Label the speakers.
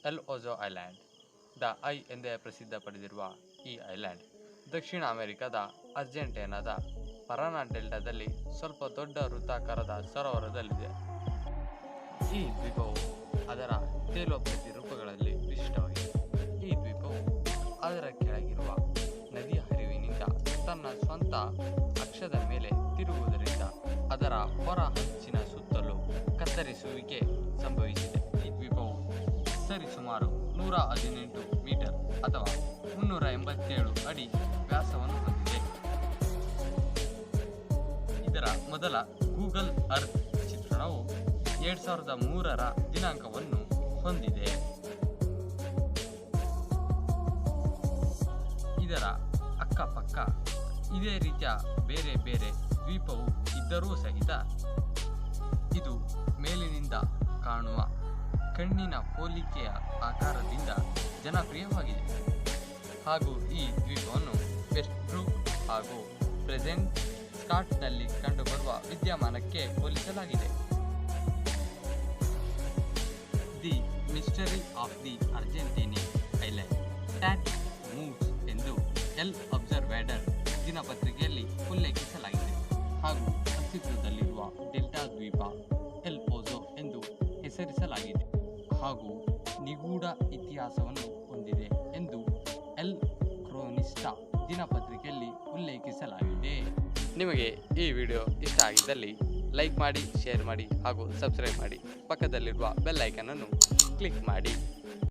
Speaker 1: L Ojo island. The eye ಎಂದೇ ಪ್ರಸಿದ್ಧ ಪಡೆದಿರುವ ಈ ಐಲ್ಯಾಂಡ್ ದಕ್ಷಿಣ ಅಮೆರಿಕದ ಅರ್ಜೆಂಟೀನಾದ ಪರಾನಾ ಡೆಲ್ಟಾದಲ್ಲಿ ಸ್ವಲ್ಪ ದೊಡ್ಡ ವೃತ್ತಾಕಾರದ ಸರೋವರದಲ್ಲಿದೆ. ಈ ದ್ವೀಪವು ಅದರ ತೇಲುವ ಪ್ರತಿರೂಪಗಳಲ್ಲಿ ವಿಶಿಷ್ಟವಾಗಿದೆ. ಈ ದ್ವೀಪವು ಅದರ ಕೆಳಗಿರುವ ನದಿಯ ಹರಿವಿನಿಂದ ತನ್ನ ಸ್ವಂತ ಅಕ್ಷದ ಮೇಲೆ ತಿರುಗುವುದರಿಂದ ಅದರ ಹೊರ ಹಂಚಿನ ಸುತ್ತಲೂ ಕತ್ತರಿಸುವಿಕೆ ಸಂಭವಿಸಿದೆ. ಈ ದ್ವೀಪವು ಸರಿಸುಮಾರು 118 ಮೀಟರ್ ಅಥವಾ 387 ಅಡಿ ವ್ಯಾಸವನ್ನು ಹೊಂದಿದೆ. ಇದರ ಮೊದಲ ಗೂಗಲ್ ಅರ್ತ್ ಚಿತ್ರಣವು 2003ರ ದಿನಾಂಕವನ್ನು ಹೊಂದಿದೆ. ಇದರ ಅಕ್ಕಪಕ್ಕ ಇದೇ ರೀತಿಯ ಬೇರೆ ಬೇರೆ ದ್ವೀಪವು ಇದ್ದರೂ ಸಹಿತ ಇದು ಮೇಲಿನಿಂದ ಕಾಣುವ ಕಣ್ಣಿನ ಹೋಲಿಕೆಯ ಆಕಾರದಿಂದ ಜನಪ್ರಿಯವಾಗಿದೆ. ಹಾಗೂ ಈ ದ್ವೀಪವನ್ನು ವೆಸ್ಟ್ ಬ್ರೂಕ್ ಹಾಗೂ ಪ್ರೆಸೆಂಟ್ ಸ್ಕಾಟ್ನಲ್ಲಿ ಕಂಡುಬರುವ ವಿದ್ಯಮಾನಕ್ಕೆ ಹೋಲಿಸಲಾಗಿದೆ. The mystery of the Argentinian island that moves ಎಂದು ಎಲ್ ಅಬ್ಸರ್ವೇಟರ್ ದಿನಪತ್ರಿಕೆಯಲ್ಲಿ ಉಲ್ಲೇಖಿಸಲಾಗಿದೆ. ಹಾಗೂ ಅಸ್ತಿತ್ವದಲ್ಲಿರುವ ಡೆಲ್ಟಾ ದ್ವೀಪ ಎಲ್ ಓಜೋ ಎಂದು ಹೆಸರಿಸಲಾಗಿದೆ ಹಾಗೂ ನಿಗೂಢ ಇತಿಹಾಸವನ್ನು ಹೊಂದಿದೆ ಎಂದು ಎಲ್ ಕ್ರೋನಿಸ್ಟಾ ದಿನಪತ್ರಿಕೆಯಲ್ಲಿ ಉಲ್ಲೇಖಿಸಲಾಗಿದೆ. ನಿಮಗೆ ಈ ವಿಡಿಯೋ ಇಷ್ಟ ಆಗಿದ್ದಲ್ಲಿ ಲೈಕ್ ಮಾಡಿ, ಶೇರ್ ಮಾಡಿ ಹಾಗೂ ಸಬ್ಸ್ಕ್ರೈಬ್ ಮಾಡಿ. ಪಕ್ಕದಲ್ಲಿರುವ ಬೆಲ್ ಐಕನ್ ಅನ್ನು ಕ್ಲಿಕ್ ಮಾಡಿ.